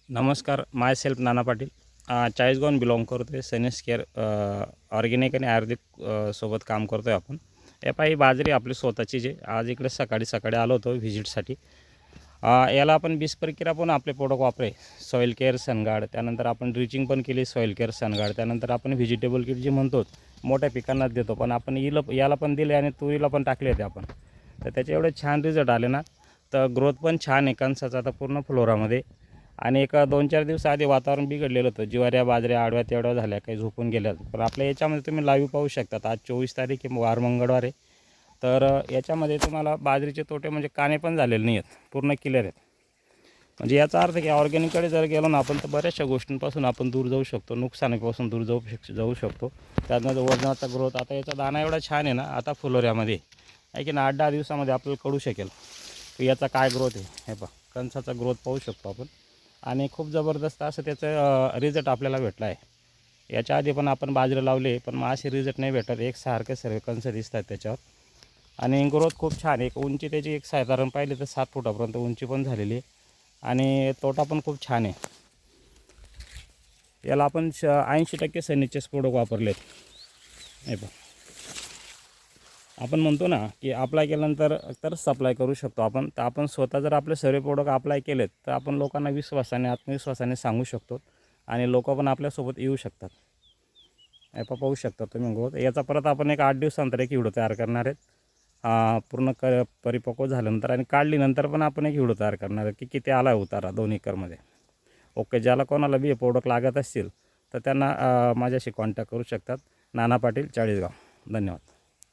नमस्कार. माय self Nana Patil. चाळीसगावून belong करतो आहे. सनेस केअर ऑर्गॅनिक आणि आयुर्वेदिक सोबत काम करतो आहे आपण. ही बाजरी आपली स्वतःची जे आज इकडे सकाळी आलो होतो व्हिजिटसाठी. याला आपण 20 प्रक्रिया पण आपले प्रोडक्ट वापरे. सॉईल केअर सनगार्ड, त्यानंतर आपण ड्रिचिंग पण केली सॉईल केअर सनगार्ड, त्यानंतर आपण व्हेजिटेबल किट जे म्हणतो मोठ्या पिकांनाच देतो, पण आपण याला पण दिले आणि तुरीला पण टाकले होते आपण. तर त्याचे एवढे छान रिझल्ट आले ना, तर ग्रोथ पण छान आहे कणसाचा आता पूर्ण फ्लोरामध्ये. आणि एक 2-4 दिवस आधी वातावरण बिघडलेलं होतं, ज्वाऱ्या बाजऱ्या आडव्या तेवढ्या झाल्या, काही झोपून गेल्या. पण आपल्या याच्यामध्ये तुम्ही लाईव्ह पाहू शकतात. आज 24 तारीख आहे, वार मंगळवार आहे. तर याच्यामध्ये तुम्हाला बाजरीचे तोटे म्हणजे काणे पण झालेले नाही आहेत, पूर्ण क्लिअर आहेत. म्हणजे याचा अर्थ की ऑर्गॅनिककडे जर गेलो ना आपण, तर बऱ्याचशा गोष्टींपासून आपण दूर जाऊ शकतो, नुकसानापासून दूर जाऊ शकतो. त्यातनं वजनाचा ग्रोथ, आता याचा दाना एवढा छान आहे ना, आता फुलोऱ्यामध्ये आहे की ना 8-10 दिवसामध्ये आपल्याला कळू शकेल की याचा काय ग्रोथ आहे. हे पहा, कणसाचा ग्रोथ पाहू शकतो आपण. आणि खूप जबरदस्त असं त्याचं रिझल्ट आपल्याला भेटला आहे. याच्या आधी पण आपण बाजरी लावले, पण मग असे रिझल्ट नाही भेटत. एकसारखे सर्व कणसं दिसतात त्याच्यावर. आणि ग्रोथ खूप छान आहे. उंची त्याची एक साधारण पाहिली तर 7 फुटापर्यंत उंची पण झालेली आहे. आणि तोटा पण खूप छान आहे. याला आपण 80% सनीचेच प्रोडक्ट वापरलेत. हे पहा, आपण म्हणतो ना की अप्लाय केल्यानंतर तर सप्लाय करू शकतो आपण. तर आपण स्वतः जर आपले सर्व प्रोडक्ट अप्लाय केलेत, तर आपण लोकांना विश्वासाने आत्मविश्वासाने सांगू शकतो आणि लोक पण आपल्यासोबत येऊ शकतात. हे पाहू शकता तुम्ही ग्रोथ. याचा परत आपण एक 8 दिवसानंतर एक व्हिडिओ तयार करणार आहेत. पूर्ण परिपक्व झाल्यानंतर आणि काढलीनंतर पण आपण एक व्हिडिओ तयार करणार आहे की किती आला आहे उतारा 2 एकरमध्ये. ओके. ज्याला कोणाला बी प्रोडक्ट लागत असतील तर त्यांना माझ्याशी कॉन्टॅक्ट करू शकतात. नाना पाटील, चाळीसगाव. धन्यवाद.